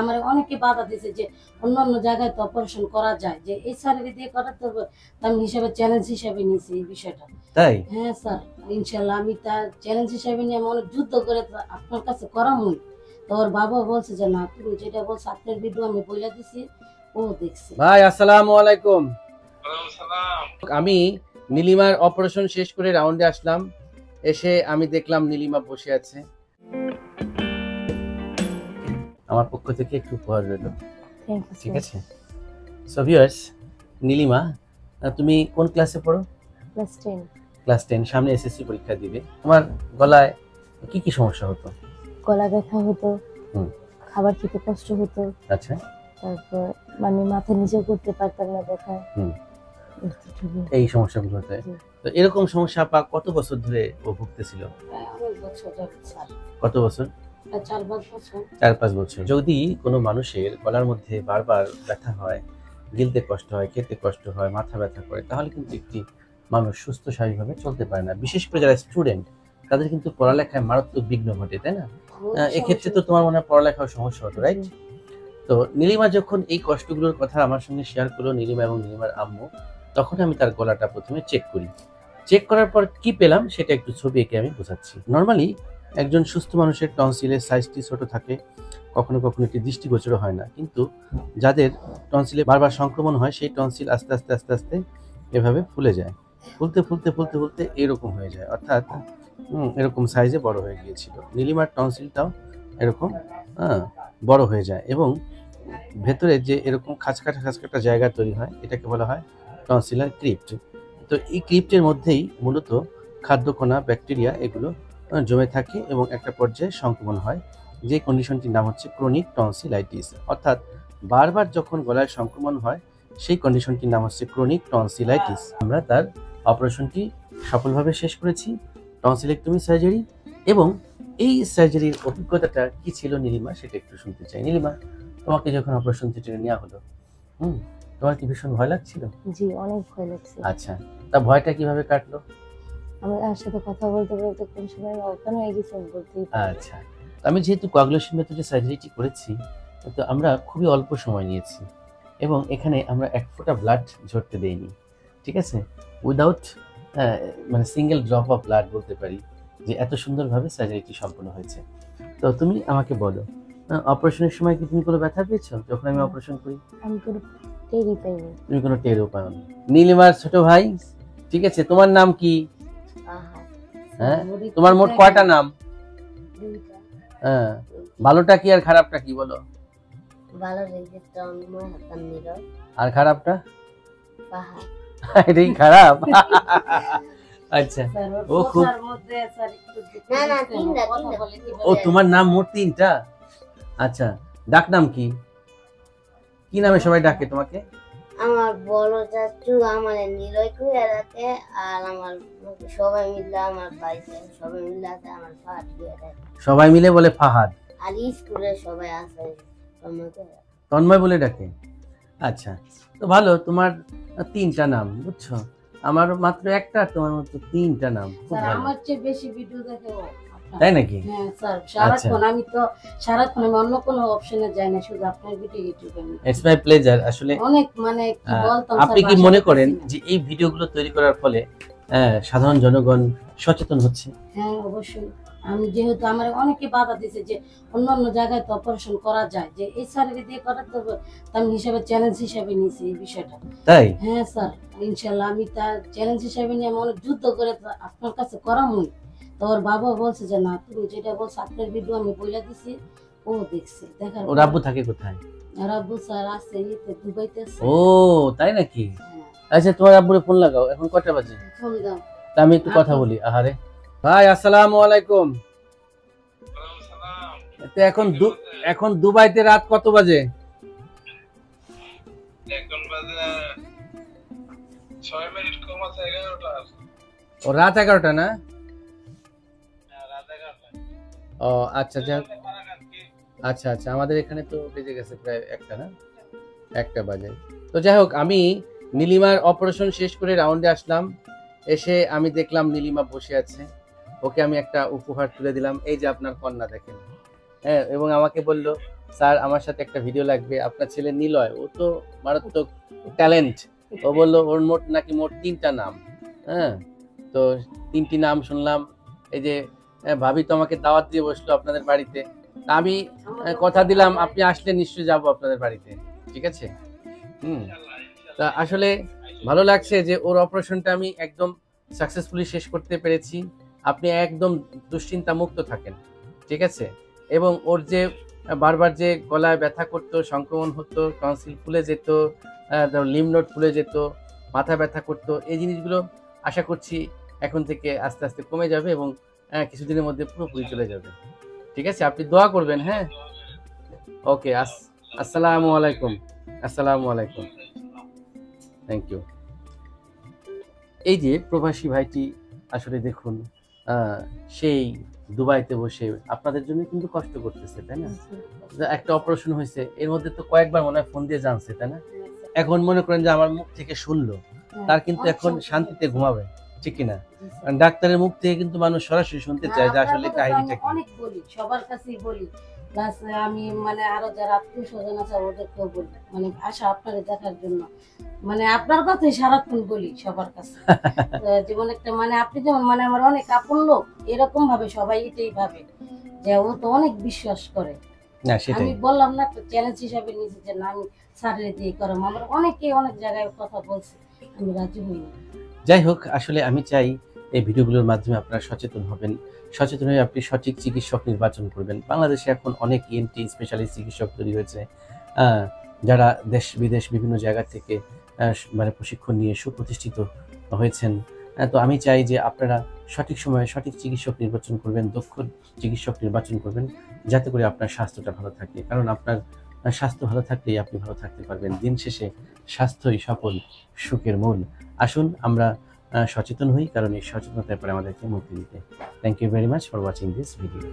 আমার অনেকে বাধা দিয়েছে যে অন্য জায়গায় তো অপারেশন করা যায়, যে এই সার্জারি দিয়ে করাতে হবে। আমি হিসাবে চ্যালেঞ্জ হিসাবে নিয়েছি এই বিষয়টা। তাই? হ্যাঁ স্যার, ইনশাল্লাহ আমি তার চ্যালেঞ্জ হিসাবে নিয়ে আমি অনেক যুদ্ধ করে আপনার কাছে করামই। তো ওর বাবা বলছে যে না, তুমি যেটা বলছো আপনার ভিডিও আমি বলে দিছি, ও দেখছি। ভাই আসসালামু আলাইকুম। আমি নীলিমার অপারেশন শেষ করে রাউন্ডে আসলাম, এসে আমি দেখলাম নীলিমা বসে আছে। আমার পক্ষ থেকে একটু উপহার রইল, ঠিক আছে? সো ভিউয়ার্স, নীলিমা তুমি কোন ক্লাসে পড়ো? ক্লাস 10। ক্লাস 10, সামনে এসএসসি পরীক্ষা দিবে। তোমার গলায় কি কি সমস্যা হতো? গলা ব্যথা হতো, খাবার খেতে কষ্ট হতো, আচ্ছা, তারপর মানে মাথা নিচে করতে পারতাম না ব্যথা। এই সমস্যাগুলো হতো। তো এরকম সমস্যা আপা কত বছর ধরে ও ভুগতেছিল? কত বছর? 4-5 বছর। যদি কোনো মানুষের গলার মধ্যে বারবার ব্যথা হয়, গিলতে কষ্ট হয়, খেতে কষ্ট হয়, মাথা ব্যথা করে, তাহলে কিন্তু একটি মানুষ সুস্থ স্বাভাবিকভাবে চলতে পারে না। বিশেষ করে যারা স্টুডেন্ট, তাদের কিন্তু পড়ালেখায় মারাত্মক বিঘ্ন ঘটে, তাই না? এক্ষেত্রে তো তোমার মনে হয় পড়ালেখার সমস্যা হতো, রাইট? তো নীলিমা যখন এই কষ্টগুলোর কথা আমার সঙ্গে শেয়ার করলো, নীলিমা এবং নীলিমার আম্মু, তখন আমি তার গলাটা প্রথমে চেক করি। চেক করার পর কি পেলাম সেটা একটু ছবি এঁকে আমি বোঝাচ্ছি। নর্মালি একজন সুস্থ মানুষের টনসিলের সাইজটি ছোট থাকে, কখনো কখনো এটি দৃষ্টিগোচর হয় না, কিন্তু যাদের টনসিলে বারবার সংক্রমণ হয়, সেই টনসিল আস্তে আস্তে আস্তে আস্তে এভাবে ফুলে যায়। ফুলতে ফুলতে ফুলতে ফুলতে এরকম হয়ে যায়, অর্থাৎ এরকম সাইজে বড় হয়ে গিয়েছিল। নীলিমার টনসিলটাও এরকম বড় হয়ে যায়, এবং ভেতরে যে এরকম খাঁচকাটা জায়গা তৈরি হয়, এটাকে বলা হয় টনসিলার ক্রিপ্ট। তো এই ক্রিপ্টের মধ্যেই মূলত খাদ্যকণা, ব্যাকটেরিয়া এগুলো জমে থাকে এবং একটা পর্যায়ে সংক্রমণ হয়, যে কন্ডিশনটির নাম হচ্ছে ক্রনিক টনসিলাইটিস। অর্থাৎ বারবার যখন গলায় সংক্রমণ হয়, সেই কন্ডিশনটির নাম হচ্ছে ক্রনিক টনসিলাইটিস। আমরা তার অপারেশনটি সফলভাবে শেষ করেছি, টনসিলেক্টমি সার্জারি। এবং এই সার্জারির অভিজ্ঞতাটা কি ছিল নীলিমা, সেটা একটু শুনতে চাই। নীলিমা, তোমাকে যখন অপারেশন থিয়েটারে নেওয়া হলো, তোমার কি ভীষণ ভয় লাগছিল? জি, অনেক ভয় লাগছিল। আচ্ছা, তা ভয়টা কিভাবে কাটলো? আমি তার সাথে কথা বলতে বলতে কোন সময় অজ্ঞান হয়ে গেছি বলতেই পারি। আচ্ছা, আমি যেহেতু কোয়াগুলেশন মেথডে সার্জারিটি করেছি, তো আমরা খুবই অল্প সময় নিয়েছি, এবং এখানে আমরা এক ফোঁটা ব্লাড ঝরতে দেইনি, ঠিক আছে? উইদাউট মানে সিঙ্গেল ড্রপ অফ ব্লাড বলতে পারি যে এত সুন্দরভাবে সার্জারিটি সম্পন্ন হয়েছে। তো তুমি আমাকে বলো, অপারেশনের সময় কি তুমি কোনো ব্যথা পেয়েছো যখন আমি অপারেশন করি? আমি কোনো টেরই পাইনি। তুমি কোনো টেরও পাওনি। নীলিমার ছোট ভাই, ঠিক আছে, তোমার নাম কি? হ্যাঁ, তোমার মোট কয়টা নাম? হ্যাঁ, ভালোটা কি আর খারাপটা কি বলো? ভালো রেখে তন্ময় হাসান নীরব, আর খারাপটা? পাহাড়। এটাই খারাপ? আচ্ছা, ও খুব ও তোমার নাম মোট 3টা? আচ্ছা, ডাক নাম কি? কি নামে সবাই ডাকে তোমাকে? আমার বড় চাচু আমার নিলয় কইরা ডাকে, আর আমার সবাই মিলে আমার ভাই সবাই মিলে আছে আমার ফাহাদ কইরা ডাকে। সবাই মিলে বলে ফাহাদ, আর স্কুলে সবাই আছে তন্ময় বলে ডাকে। আচ্ছা, তো ভালো, তোমার 3টা নাম, বুঝছো? আমার মাত্র একটা, তোমার মাত্র 3টা নাম। খুব ভালো। আমার চেয়ে বেশি ভিডিও দেখে ও, তাই নাকি? হ্যাঁ স্যার, সারাক্ষণ আমি তো সারাক্ষণ অন্য কোনো অপশনে যাই না, শুধু আপনার ভিডিও ইউটিউবে। It's my pleasure. আসলে অনেক মানে কি বলতাম, আপনি কি মনে করেন যে এই ভিডিওগুলো তৈরি করার ফলে সাধারণ জনগণ সচেতন হচ্ছে? হ্যাঁ অবশ্যই। আমি যেহেতু আমার অনেকে বাধা দিয়েছে যে অন্য জায়গায় তো অপারেশন করা যায়, যে এই সার্জারি দিয়ে করাতে হবে। আমি হিসাবে চ্যালেঞ্জ হিসাবে নিয়েছি এই বিষয়টা। তাই? হ্যাঁ স্যার, ইনশাল্লাহ আমি তার চ্যালেঞ্জ হিসাবে নিয়ে আমি অনেক যুদ্ধ করে আপনার কাছে করামই। তো ওর বাবা বলছে যে না, তুমি যেটা বলছো আপনার ভিডিও আমি বলে দিছি, ও দেখছে। দেখার ওর আব্বু থাকে কোথায়? ওর আব্বু স্যার আছে দুবাইতে আছে। ও তাই নাকি? আচ্ছা, তোমার আব্বুরে ফোন লাগাও। এখন কয়টা বাজে? ফোন দাও, আমি একটু কথা বলি। আহারে ভাই, আসসালামু আলাইকুম। এখন দুবাইতে রাত কত বাজে? এখন বাজে 6 মিনিট কম আছে, 11টা। ও রাত 11টা না? রাত 11টা। ও আচ্ছা, আচ্ছা আচ্ছা, আমাদের এখানে তো বেজে গেছে প্রায় 1টা না? 1টা বাজে। তো যাই হোক, আমি নীলিমার অপারেশন শেষ করে রাউন্ডে আসলাম, এসে আমি দেখলাম নীলিমা বসে আছে। ওকে আমি একটা উপহার তুলে দিলাম, এই যে আপনার কন্যা, দেখেন। হ্যাঁ, এবং আমাকে বলল স্যার আমার সাথে একটা ভিডিও লাগবে, আপনার ছেলে নিলয় ও তো মারাত্মক ট্যালেন্ট, ও বললো ওর মোট 3টা নাম। হ্যাঁ, তো 3টি নাম শুনলাম। এই যে ভাবি তো আমাকে দাওয়াত দিয়ে বসলো আপনাদের বাড়িতে, তা আমি কথা দিলাম আপনি আসলে নিশ্চয়ই যাবো আপনাদের বাড়িতে, ঠিক আছে? তা আসলে ভালো লাগছে যে ওর অপারেশনটা আমি একদম সাকসেসফুলি শেষ করতে পেরেছি। আপনি একদম দুশ্চিন্তা মুক্ত থাকেন, ঠিক আছে? এবং ওর যে বারবার যে গলায় ব্যথা করতো, সংক্রমণ হতো, টনসিল ফুলে যেত, লিম্ফ নোড ফুলে যেত, মাথা ব্যথা করতো, এই জিনিসগুলো আশা করছি এখন থেকে আস্তে আস্তে কমে যাবে এবং কিছুদিনের মধ্যে পুরোপুরি চলে যাবে, ঠিক আছে? আপনি দোয়া করবেন। হ্যাঁ, ওকে, আসসালামু আলাইকুম। আসসালামু আলাইকুম, থ্যাংক ইউ। এই যে প্রবাসী ভাইটি আসলে দেখুন সেই দুবাইতে বসে আপনাদের জন্য কিন্তু কষ্ট করতেছে, তাই না? একটা অপারেশন হয়েছে, এর মধ্যে তো কয়েকবার মনে হয় ফোন দিয়ে জানছে, তাই না? এখন মনে করেন যে আমার মুখ থেকে শুনলো, তার কিন্তু এখন শান্তিতে ঘুমাবে, ঠিক কিনা? ডাক্তারের মুখ থেকে কিন্তু মানুষ সরাসরি শুনতে চায় যে আসলে কাহিনীটা কি। অনেক বলি, সবার কাছেই বলি, প্লাস আমি মানে আরো যারা আত্মীয় স্বজন আছে ওদেরকেও বলি, মানে আশা আপনাদের দেখার জন্য, মানে আপনার কথাই সারাক্ষণ বলি সবার কাছে। যেমন একটা মানে আপনি যেমন মানে আমার অনেক আপন লোক, এরকম ভাবে সবাই এটাই ভাবে যে ও তো অনেক বিশ্বাস করে। না সেটাই আমি বললাম না, একটা চ্যালেঞ্জ হিসাবে নিয়েছি যে না আমি স্যারের দিয়ে করাম। আমার অনেকে অনেক জায়গায় কথা বলছে, আমি রাজি হইনি। যাই হোক, আসলে আমি চাই এই ভিডিওগুলোর মাধ্যমে আপনারা সচেতন হবেন, সচেতন হয়ে আপনি সঠিক চিকিৎসক নির্বাচন করবেন। বাংলাদেশে এখন অনেক ENT স্পেশালিস্ট চিকিৎসক তৈরি হয়েছে, যারা দেশ বিদেশ বিভিন্ন জায়গা থেকে মানে প্রশিক্ষণ নিয়ে সুপ্রতিষ্ঠিত হয়েছেন। তো আমি চাই যে আপনারা সঠিক সময়ে সঠিক চিকিৎসক নির্বাচন করবেন, দক্ষ চিকিৎসক নির্বাচন করবেন, যাতে করে আপনার স্বাস্থ্যটা ভালো থাকে। কারণ আপনার স্বাস্থ্য ভালো থাকলেই আপনি ভালো থাকতে পারবেন। দিন শেষে স্বাস্থ্যই সকল সুখের মূল। আসুন আমরা সচেতন হই, কারণ এই সচেতনতার পরে আমাদেরকে মুক্তি দিতে। Thank you very much for watching this video.